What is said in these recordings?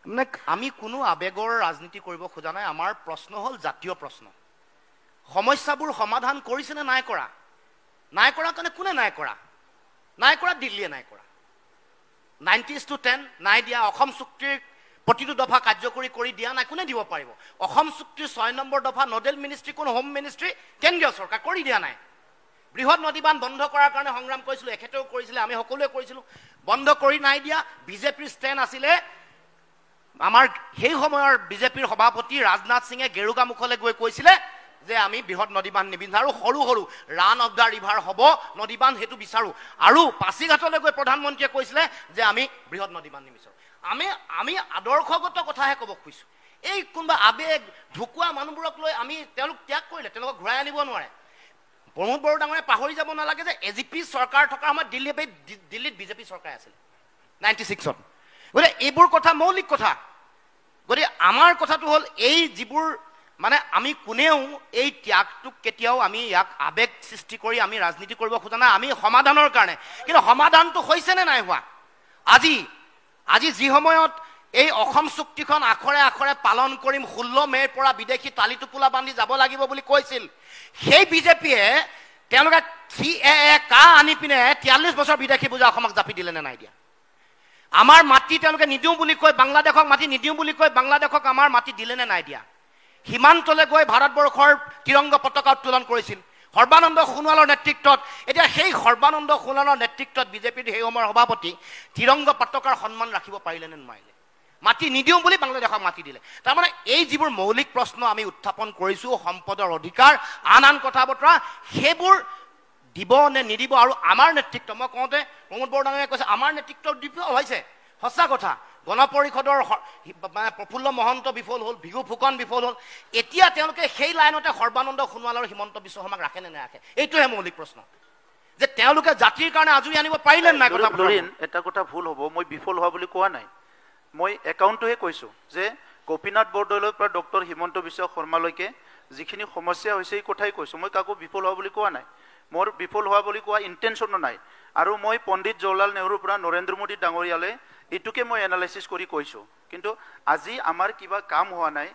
মানে আমি কোনো আবেগৰ ৰাজনীতি কৰিব খোজা নাই। আমাৰ প্ৰশ্ন হ'ল জাতীয় প্ৰশ্ন। সমস্যাবোৰ সমাধান কৰিছে নে নাই কৰা? নাই কৰা কাৰণে কোনে নাই কৰা? নাই কৰা দিল্লীয়ে নাই কৰা। 90:10 নাই দিয়া। অসম চুক্তিৰ প্ৰতিটো দফা কাৰ্যকৰী কৰি দিয়া নাই, কোনে দিব পাৰিব? অসম চুক্তিৰ 6 নম্বৰ দফা নডেল মিনিষ্ট্ৰী কোন? হোম মিনিষ্ট্ৰী, কেন্দ্ৰীয় চৰকাৰ কৰি দিয়া নাই। বৃহৎ নদীবান্ধ বন্ধ কৰাৰ কাৰণে সংগ্ৰাম কৰিছিলোঁ, এখেতেও কৰিছিলে, আমি সকলোৱে কৰিছিলোঁ, বন্ধ কৰি নাই দিয়া। বিজেপিৰ ষ্টেণ্ড আছিলে, আমাৰ সেই সময়ৰ বিজেপিৰ সভাপতি ৰাজনাথ সিঙে গেৰুকামুখলৈ গৈ কৈছিলে যে আমি বৃহৎ নদীবান্ধ নিবিচাৰোঁ, সৰু সৰু ৰান অফ দ্য ৰিভাৰ হ'ব নদীবান্ধ, সেইটো বিচাৰোঁ। আৰু পাছিঘাটলৈ গৈ প্ৰধানমন্ত্ৰীয়ে কৈছিলে যে আমি বৃহৎ নদীবান্ধ নিবিচাৰোঁ। আমি আদৰ্শগত কথাহে ক'ব খুজিছোঁ। এই কোনোবা আবেগ ঢুকুৱা মানুহবোৰক লৈ আমি তেওঁলোক ত্যাগ কৰিলে, তেওঁলোকক ঘূৰাই আনিব নোৱাৰে। প্ৰমোদ বড়ো ডাঙৰে পাহৰি যাব নালাগে যে এজিপি চৰকাৰ থকাৰ সময়ত দিল্লীত বিজেপি চৰকাৰ আছিল 96-ত। গতিকে এইবোৰ কথা মৌলিক কথা। গতিকে আমাৰ কথাটো হ'ল এই যিবোৰ মানে আমি কোনেও এই ত্যাগটোক কেতিয়াও আমি ইয়াক আবেগ সৃষ্টি কৰি আমি ৰাজনীতি কৰিব খোজা নাই। আমি সমাধানৰ কাৰণে, কিন্তু সমাধানটো হৈছেনে নাই হোৱা? আজি যি সময়ত এই অসম চুক্তিখন আখৰে আখৰে পালন কৰিম, 16 মে'ৰ পৰা বিদেশী টালি টোপোলা বান্ধি যাব লাগিব বুলি কৈছিল, সেই বিজেপিয়ে তেওঁলোকে CAA আনি পিনে 43 বছৰ বিদেশী বুজা অসমক জাপি দিলে নে নাই দিয়া? আমাৰ মাটি তেওঁলোকে নিদিওঁ বুলি কৈ, বাংলাদেশক মাটি নিদিওঁ বুলি কৈ বাংলাদেশক আমাৰ মাটি দিলে নে নাই দিয়া? সীমান্তলৈ গৈ ভাৰতবৰ্ষৰ তিৰংগ পতাকা উত্তোলন কৰিছিল সৰ্বানন্দ সোণোৱালৰ নেতৃত্বত। এতিয়া সেই সৰ্বানন্দ সোণোৱালৰ নেতৃত্বত বিজেপিৰ সেই সময়ৰ সভাপতি তিৰংগ পতাকাৰ সন্মান ৰাখিব পাৰিলে নে নোৱাৰিলে? মাটি নিদিওঁ বুলি বাংলাদেশক মাটি দিলে। তাৰমানে এই যিবোৰ মৌলিক প্ৰশ্ন আমি উত্থাপন কৰিছোঁ, সম্পদৰ অধিকাৰ, আন কথা বতৰা, সেইবোৰ দিব নে নিদিব? আৰু আমাৰ নেতৃত্ব, মই কওঁতে প্ৰমোদ বড়ো ডাঙৰীয়াই কৈছে আমাৰ নেতৃত্ব বিফল হৈছে, সঁচা কথা। গণ পৰিষদৰ মানে প্ৰফুল্ল মহন্ত বিফল হ'ল, ভিগু ফুকন বিফল হ'ল। এতিয়া তেওঁলোকে সেই লাইনতে সৰ্বানন্দ সোণোৱাল আৰু হিমন্ত বিশ্ব শৰ্মাক ৰাখে নে নাৰাখে? এইটোহে মৌলিক প্ৰশ্ন, যে তেওঁলোকে জাতিৰ কাৰণে আজৰি আনিব পাৰিলে নাই? কথা এটা কথা ভুল হ'ব, মই বিফল হোৱা বুলি কোৱা নাই, মই একাউণ্টটোহে কৈছোঁ যে গোপীনাথ বৰদলৈৰ পৰা ডক্টৰ হিমন্ত বিশ্ব শৰ্মালৈকে যিখিনি সমস্যা হৈছে এই কথাই কৈছোঁ। মই কাকো বিফল হোৱা বুলি কোৱা নাই, মোৰ বিফল হোৱা বুলি কোৱা ইণ্টেনশ্যনো নাই। আৰু মই পণ্ডিত জৱাহৰলাল নেহৰুৰ পৰা নৰেন্দ্ৰ মোদী ডাঙৰীয়ালৈ এইটোকে মই এনালাইচিছ কৰি কৈছোঁ। কিন্তু আজি আমাৰ কিবা কাম হোৱা নাই।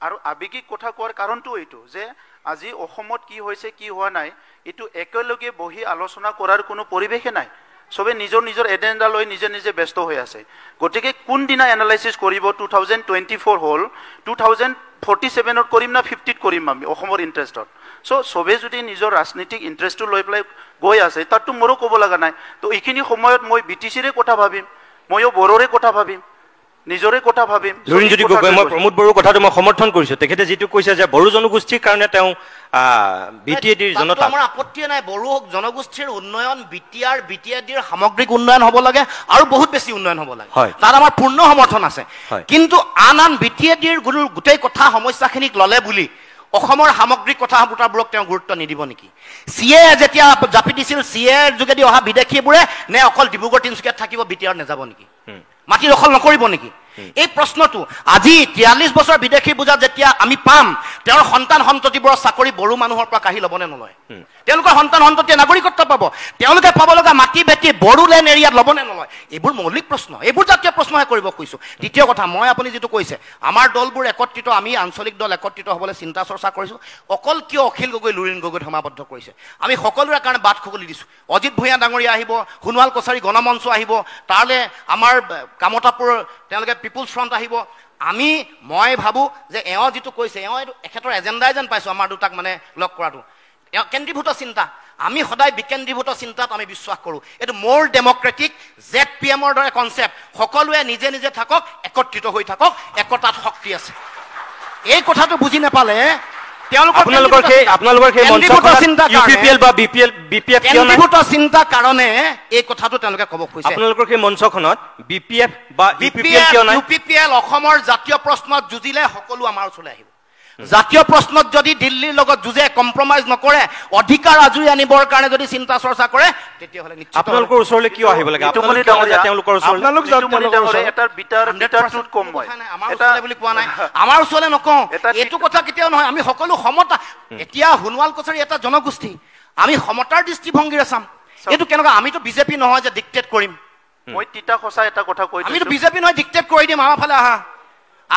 আৰু আৱেগিক কথা কোৱাৰ কাৰণটো এইটো যে আজি অসমত কি হৈছে কি হোৱা নাই এইটো একেলগে বহি আলোচনা কৰাৰ কোনো পৰিৱেশে নাই। সবে নিজৰ নিজৰ এজেণ্ডা লৈ নিজে নিজে ব্যস্ত হৈ আছে। গতিকে কোনদিনা এনালাইচিছ কৰিব? 2024 হ'ল, 2047ত কৰিম না 50ত কৰিম আমি অসমৰ ইণ্টাৰেষ্টত? সবে যদি নিজৰ ৰাজনীতিক ইণ্টাৰেষ্টটো লৈ পেলাই গৈ আছে, তাততো মোৰো ক'ব লগা নাই। তো এইখিনি সময়ত মই BTCৰে কথা ভাবিম, ময়ো বড়োৰে কথা ভাবিম, নিজৰে কথা ভাবিম। লুৰিণজ্যোতি গগৈ, মই প্ৰমোদ বড়োৰ কথাটো মই সমৰ্থন কৰিছোঁ। তেখেতে যিটো কৈছে যে বড়ো জনগোষ্ঠীৰ কাৰণে তেওঁ BTADৰ জনতা, আমাৰ আপত্তিয়ে নাই। বড়ো জনগোষ্ঠীৰ উন্নয়ন BTADৰ সামগ্ৰিক উন্নয়ন হ'ব লাগে আৰু বহুত বেছি উন্নয়ন হ'ব লাগে, তাত আমাৰ পূৰ্ণ সমৰ্থন আছে। কিন্তু আন BTADৰ গোটেই কথা সমস্যাখিনিক ল'লে বুলি অসমৰ সামগ্ৰিক কথা বতৰাবোৰক তেওঁ গুৰুত্ব নিদিব নেকি? CA যেতিয়া জাপি দিছিল, CAৰ যোগেদি অহা বিদেশীবোৰে নে অকল ডিব্ৰুগড় তিনিচুকীয়াত থাকিব, BTAD নাযাব নেকি? মাটি দখল নকৰিব নেকি? এই প্ৰশ্নটো আজি 43 বছৰ বিদেশী বুজা যেতিয়া আমি পাম, তেওঁৰ সন্তান সন্ততিবোৰৰ চাকৰি বড়ো মানুহৰ পৰা কাঢ়ি ল'বনে নলয়? তেওঁলোকৰ সন্তান সন্ততিয়ে নাগৰিকত্ব পাব, তেওঁলোকে পাব লগা মাটি ভেটি বড়োলেণ্ড এৰিয়াত ল'বনে নলয়? এইবোৰ মৌলিক প্ৰশ্ন, এইবোৰ জাতীয় প্ৰশ্নহে কৰিব খুজিছোঁ। দ্বিতীয় কথা, মই আপুনি যিটো কৈছে আমাৰ দলবোৰ একত্ৰিত, আমি আঞ্চলিক দল একত্ৰিত হ'বলৈ চিন্তা চৰ্চা কৰিছোঁ। অকল কিয় অখিল গগৈ লুৰিণ গগৈত সমাবদ্ধ কৰিছে? আমি সকলোৰে কাৰণে বাট খুলি দিছোঁ। অজিত ভূঞা ডাঙৰীয়া আহিব, সোণোৱাল কছাৰী গণমঞ্চ আহিব, তালৈ আমাৰ কামতাপুৰ তেওঁলোকে পিপুলছ ফ্ৰণ্ট আহিব। মই ভাবোঁ যে এওঁ যিটো কৈছে, এখেতৰ এজেণ্ডাই যেন পাইছোঁ আমাৰ দুটাক মানে লগ কৰাটো। কেন্দ্ৰীভূত চিন্তা, আমি সদায় বিকেন্দ্ৰীভূত চিন্তাত আমি বিশ্বাস কৰোঁ। এইটো মোৰ ডেমক্ৰেটিক ZPMৰ দৰে কনচেপ্ট। সকলোৱে নিজে নিজে থাকক, একত্ৰিত হৈ থাকক, একতাত শক্তি আছে। এই কথাটো বুজি নাপালে আপোনালোকৰ সেই কাৰণে এই কথাটো তেওঁলোকে ক'ব খুজিছে। আপোনালোকৰ সেই মঞ্চখনত BPF বা UPPL অসমৰ জাতীয় প্ৰশ্নত যুঁজিলে সকলো আমাৰ ওচৰলৈ আহিব। জাতীয় প্ৰশ্নত যদি দিল্লীৰ লগত যুঁজে, কম্প্ৰমাইজ নকৰে, অধিকাৰ আজৰি আনিবৰ কাৰণে যদি চিন্তা চৰ্চা কৰে, তেতিয়াহ'লে নিশ্চিত আপোনালোকৰ ওচৰলৈ কিয় আহিব লাগে? তেওঁলোকৰ বুলি কোৱা নাই, আমাৰ ওচৰলৈ নকওঁ, এইটো কথা কেতিয়াও নহয়। আমি সকলো সমতা, এতিয়া সোণোৱাল কছাৰী এটা জনগোষ্ঠী, আমি সমতাৰ দৃষ্টিভংগীৰে চাম। এইটো কেনেকুৱা? আমিতো বিজেপি নহয় যে ডিক্টেট কৰিম। মই তিতা সঁচা এটা কথা কৈ, আমিতো বিজেপি নহয় ডিক্টেট কৰি দিম, আমাৰ ফালে আহা।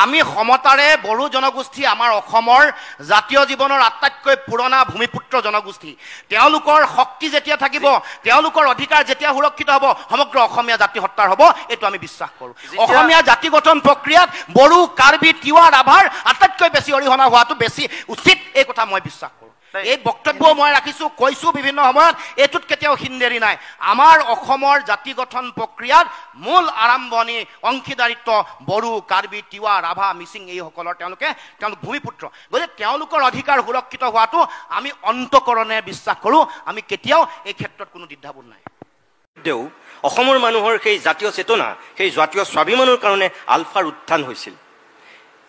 আমি সমতাৰে বড়ো জনগোষ্ঠী আমাৰ অসমৰ জাতীয় জীৱনৰ আটাইতকৈ পুৰণা ভূমিপুত্ৰ জনগোষ্ঠী তেওঁলোকৰ শক্তি যেতিয়া থাকিব তেওঁলোকৰ অধিকাৰ যেতিয়া সুৰক্ষিত হ'ব সমগ্ৰ অসমীয়া জাতি সত্তাৰ হ'ব এইটো আমি বিশ্বাস কৰোঁ অসমীয়া জাতি গঠন প্ৰক্ৰিয়াত বড়ো কাৰ্বি তিৱা ৰাভাৰ আটাইতকৈ বেছি অৰিহণা হোৱাটো বেছি উচিত এই কথা মই বিশ্বাস কৰোঁ এই বক্তব্য মই ৰাখিছোঁ কৈছোঁ বিভিন্ন সময়ত এইটোত কেতিয়াও হিন্দেৰি নাই আমাৰ অসমৰ জাতি গঠন প্ৰক্ৰিয়াত মূল আৰম্ভণি অংশীদাৰিত্ব বড়ো কাৰ্বি তিৱা ৰাভা মিচিং এইসকলৰ তেওঁলোক ভূমিপুত্ৰ গতিকে তেওঁলোকৰ অধিকাৰ সুৰক্ষিত হোৱাটো আমি অন্তকৰণে বিশ্বাস কৰোঁ আমি কেতিয়াও এই ক্ষেত্ৰত কোনো দ্বিধাবোধ নাই অসমৰ মানুহৰ সেই জাতীয় চেতনা সেই জাতীয় স্বাভিমানৰ কাৰণে আলফাৰ উত্থান হৈছিল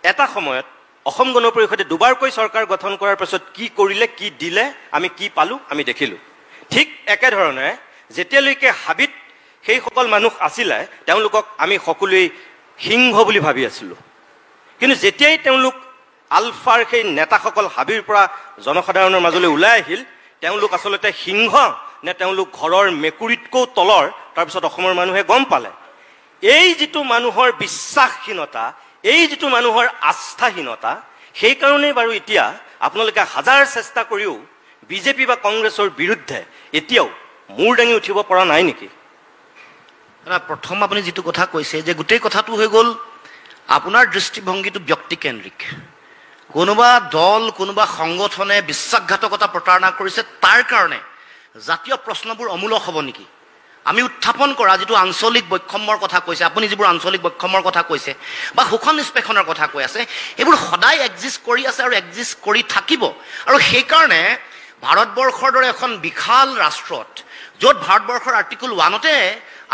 এটা সময়ত অসম গণ পৰিষদে দুবাৰকৈ চৰকাৰ গঠন কৰাৰ পাছত কি কৰিলে কি দিলে আমি কি পালোঁ আমি দেখিলোঁ ঠিক একেধৰণে যেতিয়ালৈকে হাবিত সেইসকল মানুহ আছিলে তেওঁলোকক আমি সকলোৱেই সিংহ বুলি ভাবি আছিলোঁ কিন্তু যেতিয়াই তেওঁলোক আলফাৰ সেই নেতাসকল হাবিৰ পৰা জনসাধাৰণৰ মাজলৈ ওলাই আহিল তেওঁলোক আচলতে সিংহ নে তেওঁলোক ঘৰৰ মেকুৰীতকৈও তলৰ তাৰপিছত অসমৰ মানুহে গম পালে এই যিটো মানুহৰ বিশ্বাসহীনতা এই যিটো মানুহৰ আস্থাহীনতা সেইকাৰণেই বাৰু এতিয়া আপোনালোকে হাজাৰ চেষ্টা কৰিও বিজেপি বা কংগ্ৰেছৰ বিৰুদ্ধে এতিয়াও মূৰ দাঙি উঠিব পৰা নাই নেকি প্ৰথম আপুনি যিটো কথা কৈছে যে গোটেই কথাটো হৈ গ'ল আপোনাৰ দৃষ্টিভংগীটো ব্যক্তিকেন্দ্ৰিক কোনোবা দল কোনোবা সংগঠনে বিশ্বাসঘাতকতা প্ৰতাৰণা কৰিছে তাৰ কাৰণে জাতীয় প্ৰশ্নবোৰ অমূলক হ'ব নেকি আমি উত্থাপন কৰা যিটো আঞ্চলিক বৈষম্যৰ কথা কৈছে আপুনি যিবোৰ আঞ্চলিক বৈষম্যৰ কথা কৈছে বা শোষণ নিষ্পেষণৰ কথা কৈ আছে এইবোৰ সদায় এক্সিষ্ট কৰি আছে আৰু এক্সিষ্ট কৰি থাকিব আৰু সেইকাৰণে ভাৰতবৰ্ষৰ দৰে এখন বিশাল ৰাষ্ট্ৰত য'ত ভাৰতবৰ্ষৰ আৰ্টিকল 1তে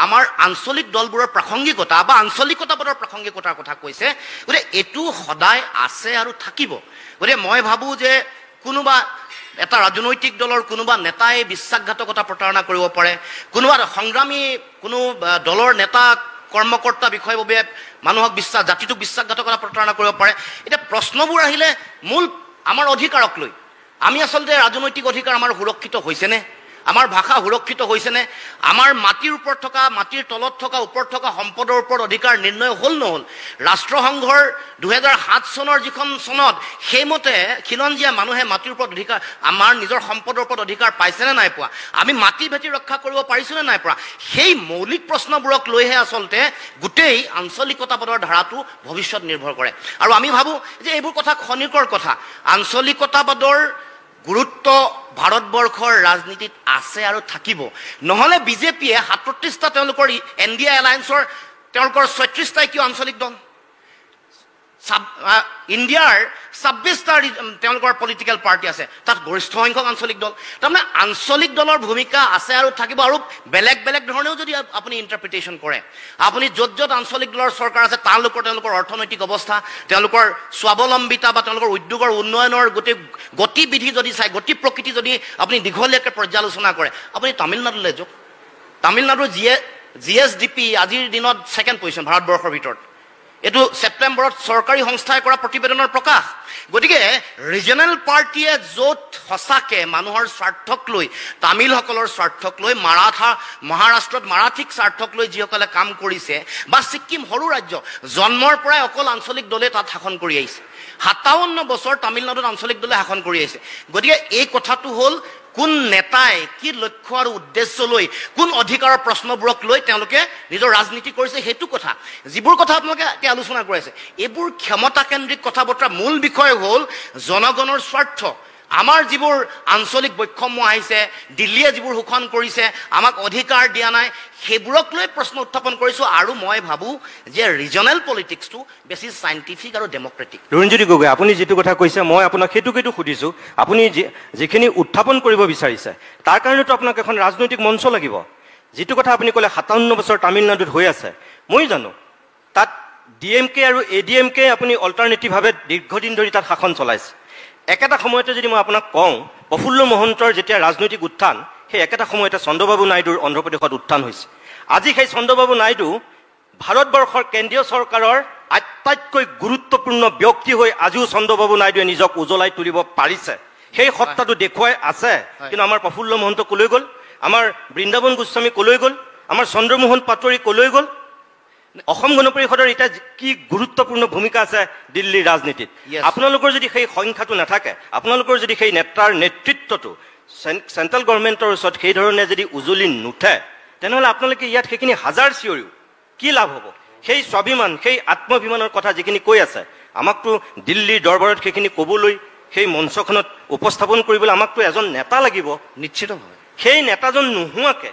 আমাৰ আঞ্চলিক দলবোৰৰ প্ৰাসংগিকতা বা আঞ্চলিকতাবাদৰ প্ৰাসংগিকতাৰ কথা কৈছে গতিকে এইটো সদায় আছে আৰু থাকিব গতিকে মই ভাবোঁ যে কোনোবা এটা ৰাজনৈতিক দলৰ কোনোবা নেতাই বিশ্বাসঘাতকতা প্ৰতাৰণা কৰিব পাৰে কোনোবা সংগ্ৰামী কোনো দলৰ নেতা কৰ্মকৰ্তা বিষয়ববীয়া মানুহক জাতিটোক বিশ্বাসঘাতকতা প্ৰতাৰণা কৰিব পাৰে এতিয়া প্ৰশ্নবোৰ আহিলে মূল আমাৰ অধিকাৰক লৈ আমি আচলতে ৰাজনৈতিক অধিকাৰ আমাৰ সুৰক্ষিত হৈছেনে আমাৰ ভাষা সুৰক্ষিত হৈছেনে আমাৰ মাটিৰ ওপৰত থকা মাটিৰ তলত থকা ওপৰত থকা সম্পদৰ ওপৰত অধিকাৰ নিৰ্ণয় হ'ল নহ'ল ৰাষ্ট্ৰসংঘৰ 2007 চনৰ যিখন চনত সেইমতে খিলঞ্জীয়া মানুহে মাটিৰ ওপৰত অধিকাৰ আমাৰ নিজৰ সম্পদৰ ওপৰত অধিকাৰ পাইছেনে নাই পোৱা আমি মাটি ভেটি ৰক্ষা কৰিব পাৰিছোনে নাই পৰা সেই মৌলিক প্ৰশ্নবোৰক লৈহে আচলতে গোটেই আঞ্চলিকতাবাদৰ ধাৰাটো ভৱিষ্যত নিৰ্ভৰ কৰে আৰু আমি ভাবোঁ যে এইবোৰ কথা খনিকৰ কথা আঞ্চলিকতাবাদৰ গুৰুত্ব ভাৰতবৰ্ষৰ ৰাজনীতিত আছে আৰু থাকিব নহ'লে বিজেপিয়ে 37টা তেওঁলোকৰ NDA এলায়েন্সৰ তেওঁলোকৰ 36টা কিয় আঞ্চলিক দল ইণ্ডিয়াৰ 26টা তেওঁলোকৰ পলিটিকেল পাৰ্টি আছে তাত গৰিষ্ঠ সংখ্যক আঞ্চলিক দল তাৰমানে আঞ্চলিক দলৰ ভূমিকা আছে আৰু থাকিব আৰু বেলেগ বেলেগ ধৰণেও যদি আপুনি ইণ্টাৰপ্ৰিটেশ্যন কৰে আপুনি য'ত য'ত আঞ্চলিক দলৰ চৰকাৰ আছে তেওঁলোকৰ অৰ্থনৈতিক অৱস্থা তেওঁলোকৰ স্বাৱলম্বিতা বা তেওঁলোকৰ উদ্যোগৰ উন্নয়নৰ গোটেই গতিবিধি যদি চাই গতি প্ৰকৃতি যদি আপুনি দীঘলীয়াকৈ পৰ্যালোচনা কৰে আপুনি তামিলনাডুলৈ যাওক তামিলনাডুৰ GSDP আজিৰ দিনত 2nd পজিশ্যন ভাৰতবৰ্ষৰ ভিতৰত এইটো ছেপ্টেম্বৰত চৰকাৰী সংস্থাই কৰা প্ৰতিবেদনৰ প্ৰকাশ গতিকে ৰিজনেল পাৰ্টিয়ে য'ত সঁচাকৈ মানুহৰ স্বাৰ্থক লৈ তামিলসকলৰ স্বাৰ্থক লৈ মহাৰাষ্ট্ৰত মাৰাঠীক স্বাৰ্থক লৈ যিসকলে কাম কৰিছে বা ছিক্কিম সৰু ৰাজ্য জন্মৰ পৰাই অকল আঞ্চলিক দলে তাত শাসন কৰি আহিছে 57 বছৰ তামিলনাডুত আঞ্চলিক দলে শাসন কৰি আহিছে গতিকে এই কথাটো হ'ল কোন নেতাই কি লক্ষ্য আৰু উদ্দেশ্য লৈ কোন অধিকাৰৰ প্ৰশ্নবোৰক লৈ তেওঁলোকে নিজৰ ৰাজনীতি কৰিছে সেইটো কথা যিবোৰ কথা আপোনালোকে আলোচনা কৰিছে এইবোৰ ক্ষমতাকেন্দ্ৰিক কথা বতৰা মূল বিষয় হ'ল জনগণৰ স্বাৰ্থ আমাৰ যিবোৰ আঞ্চলিক বৈষম্য আহিছে দিল্লীয়ে যিবোৰ শোষণ কৰিছে আমাক অধিকাৰ দিয়া নাই সেইবোৰক লৈ প্ৰশ্ন উত্থাপন কৰিছোঁ আৰু মই ভাবোঁ যে ৰিজনেল পলিটিক্সটো বেছি চাইণ্টিফিক আৰু ডেমক্ৰেটিক লুৰিণজ্যোতি গগৈ আপুনি যিটো কথা কৈছে মই আপোনাক সেইটোকেতো সুধিছোঁ আপুনি যিখিনি উত্থাপন কৰিব বিচাৰিছে তাৰ কাৰণেতো আপোনাক এখন ৰাজনৈতিক মঞ্চ লাগিব যিটো কথা আপুনি ক'লে 57 বছৰ তামিলনাডুত হৈ আছে মই জানো তাত DMK আৰু ADMK আপুনি অল্টাৰনেটিভভাৱে দীৰ্ঘদিন ধৰি তাত শাসন চলাইছে একেটা সময়তে যদি মই আপোনাক কওঁ প্ৰফুল্ল মহন্তৰ যেতিয়া ৰাজনৈতিক উত্থান সেই একেটা সময়তে চন্দ্ৰবাবু নাইডুৰ অন্ধ্ৰপ্ৰদেশত উত্থান হৈছে আজি সেই চন্দ্ৰবাবু নাইডু ভাৰতবৰ্ষৰ কেন্দ্ৰীয় চৰকাৰৰ আটাইতকৈ গুৰুত্বপূৰ্ণ ব্যক্তি হৈ আজিও চন্দ্ৰবাবু নাইডুৱে নিজক উজ্বলাই তুলিব পাৰিছে সেই সত্তাটো দেখুৱাই আছে কিন্তু আমাৰ প্ৰফুল্ল মহন্ত কলৈ গ'ল আমাৰ বৃন্দাবন গোস্বামী কলৈ গ'ল আমাৰ চন্দ্ৰমোহন পাটোৱাৰী কলৈ গ'ল অসম গণ পৰিষদৰ এতিয়া কি গুৰুত্বপূৰ্ণ ভূমিকা আছে দিল্লীৰ ৰাজনীতিত Yes. আপোনালোকৰ যদি সেই সংখ্যাটো নাথাকে আপোনালোকৰ যদি সেই নেতাৰ নেতৃত্বটো চেণ্ট্ৰেল গভৰ্ণমেণ্টৰ ওচৰত সেই ধৰণে যদি উজলি নুঠে তেনেহ'লে আপোনালোকে ইয়াত সেইখিনি হাজাৰ চিঞৰিও কি লাভ হ'ব সেই স্বাভিমান সেই আত্মভিমানৰ কথা যিখিনি কৈ আছে আমাকতো দিল্লীৰ দৰবাৰত সেইখিনি ক'বলৈ সেই মঞ্চখনত উপস্থাপন কৰিবলৈ আমাকতো এজন নেতা লাগিব নিশ্চিতভাৱে সেই নেতাজন নোহোৱাকৈ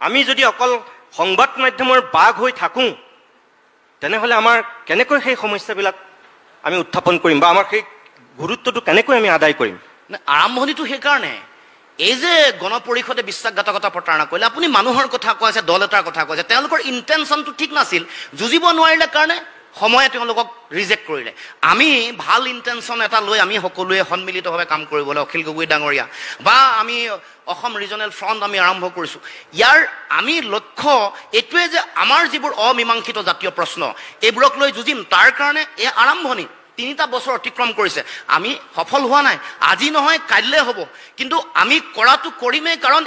আমি যদি অকল সংবাদ মাধ্যমৰ বাঘ হৈ থাকোঁ তেনেহ'লে আমাৰ কেনেকৈ সেই সমস্যাবিলাক আমি উত্থাপন কৰিম বা আমাৰ সেই গুৰুত্বটো কেনেকৈ আমি আদায় কৰিম আৰম্ভণিটো সেইকাৰণে এই যে গণ পৰিষদে বিশ্বাসঘাতকতা প্ৰতাৰণা কৰিলে আপুনি মানুহৰ কথা কৈ আছে দল এটাৰ কথা কৈছে তেওঁলোকৰ ইণ্টেনশ্যনটো ঠিক নাছিল যুঁজিব নোৱাৰিলে কাৰণে সময়ে তেওঁলোকক ৰিজেক্ট কৰিলে আমি ভাল ইণ্টেনশ্যন এটা লৈ আমি সকলোৱে সন্মিলিতভাৱে কাম কৰিবলৈ অখিল গগৈ ডাঙৰীয়া বা আমি অসম ৰিজনেল ফ্ৰণ্ট আমি আৰম্ভ কৰিছোঁ ইয়াৰ আমি লক্ষ্য এইটোৱে যে আমাৰ যিবোৰ অমীমাংসিত জাতীয় প্ৰশ্ন এইবোৰক লৈ যুঁজিম তাৰ কাৰণে এই আৰম্ভণি 3টা বছৰ অতিক্ৰম কৰিছে আমি সফল হোৱা নাই আজি নহয় কাইলৈ হ'ব কিন্তু আমি কৰাটো কৰিমেই কাৰণ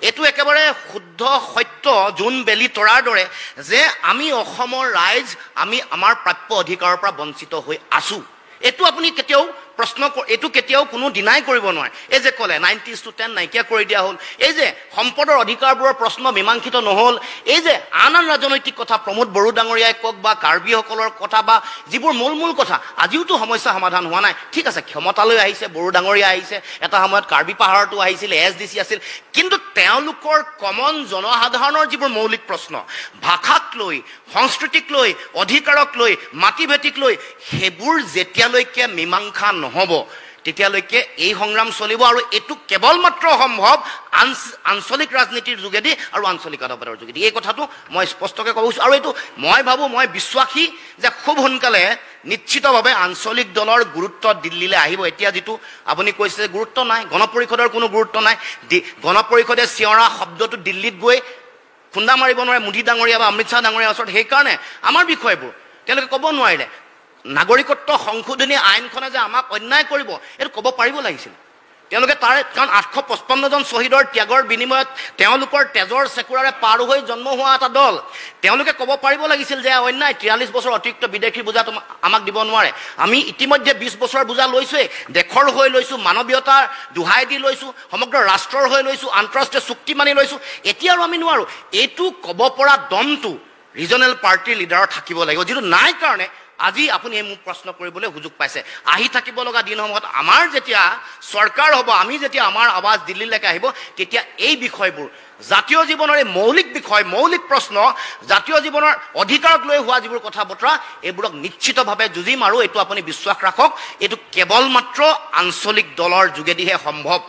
এইটো একেবাৰে শুদ্ধ সত্য জোন বেলি তৰাৰ দৰে যে আমি অসমৰ ৰাইজ আমি আমাৰ প্ৰাপ্য অধিকাৰৰ পৰা বঞ্চিত হৈ আছোঁ এইটো আপুনি কেতিয়াও প্ৰশ্ন এইটো কেতিয়াও কোনো ডিনাই কৰিব নোৱাৰে এই যে ক'লে 90:10 নাইকিয়া কৰি দিয়া হ'ল এই যে সম্পদৰ অধিকাৰবোৰৰ প্ৰশ্ন মীমাংসিত নহ'ল এই যে আন ৰাজনৈতিক কথা প্ৰমোদ বড়ো ডাঙৰীয়াই কওক বা কাৰ্বিসকলৰ কথা বা যিবোৰ মূল কথা আজিওতো সমস্যা সমাধান হোৱা নাই ঠিক আছে ক্ষমতালৈ আহিছে বড়ো ডাঙৰীয়া আহিছে এটা সময়ত কাৰ্বি পাহাৰতো আহিছিল SDC আছিল কিন্তু তেওঁলোকৰ কমন জনসাধাৰণৰ যিবোৰ মৌলিক প্ৰশ্ন ভাষাক লৈ সংস্কৃতিক লৈ অধিকাৰক লৈ মাটি ভেটিক লৈ সেইবোৰ যেতিয়ালৈকে মীমাংসা নহ'ব তেতিয়ালৈকে এই সংগ্ৰাম চলিব আৰু এইটো কেৱল মাত্ৰ সম্ভৱ আঞ্চলিক ৰাজনীতিৰ যোগেদি আৰু আঞ্চলিক আদালতৰ যোগেদি এই কথাটো মই স্পষ্টকৈ ক'ব বিচাৰোঁ আৰু এইটো মই ভাবোঁ মই বিশ্বাসী যে খুব সোনকালে নিশ্চিতভাৱে আঞ্চলিক দলৰ গুৰুত্ব দিল্লীলৈ আহিব এতিয়া যিটো আপুনি কৈছে যে গুৰুত্ব নাই গণ পৰিষদৰ কোনো গুৰুত্ব নাই গণ পৰিষদে চিঞৰা শব্দটো দিল্লীত গৈ খুন্দা মাৰিব নোৱাৰে মোদী ডাঙৰীয়া বা অমিত শ্বাহ ডাঙৰীয়াৰ ওচৰত সেইকাৰণে আমাৰ বিষয়বোৰ তেওঁলোকে ক'ব নোৱাৰিলে নাগৰিকত্ব সংশোধনী আইনখনে যে আমাক অন্যায় কৰিব এইটো ক'ব পাৰিব লাগিছিল তেওঁলোকে তাৰে কাৰণ 855 জন শ্বহীদৰ ত্যাগৰ বিনিময়ত তেওঁলোকৰ তেজৰ চেকুৰাৰে পাৰ হৈ জন্ম হোৱা এটা দল তেওঁলোকে ক'ব পাৰিব লাগিছিল যে অন্যায় 43 বছৰ অতিৰিক্ত বিদেশী বোজা আমাক দিব নোৱাৰে আমি ইতিমধ্যে 20 বছৰৰ বোজা লৈছোৱে দেশৰ হৈ লৈছোঁ মানৱীয়তাৰ দোহাই দি লৈছোঁ সমগ্ৰ ৰাষ্ট্ৰৰ হৈ লৈছোঁ আন্তঃৰাষ্ট্ৰীয় চুক্তি মানি লৈছোঁ এতিয়া আৰু আমি নোৱাৰোঁ এইটো ক'ব পৰা দমটো ৰিজনেল পাৰ্টিৰ লিডাৰৰ থাকিব লাগিব যিটো নাই কাৰণে আজি আপুনি মোক প্ৰশ্ন কৰিবলৈ সুযোগ পাইছে আহি থাকিব লগা দিনসমূহত আমাৰ যেতিয়া চৰকাৰ হ'ব আমি যেতিয়া আমাৰ আৱাজ দিল্লীলৈকে আহিব তেতিয়া এই বিষয়বোৰ জাতীয় জীৱনৰ এই মৌলিক বিষয় মৌলিক প্ৰশ্ন জাতীয় জীৱনৰ অধিকাৰক লৈ হোৱা যিবোৰ কথা বতৰা এইবোৰক নিশ্চিতভাৱে যুঁজিম আৰু এইটো আপুনি বিশ্বাস ৰাখক এইটো কেৱল মাত্ৰ আঞ্চলিক দলৰ যোগেদিহে সম্ভৱ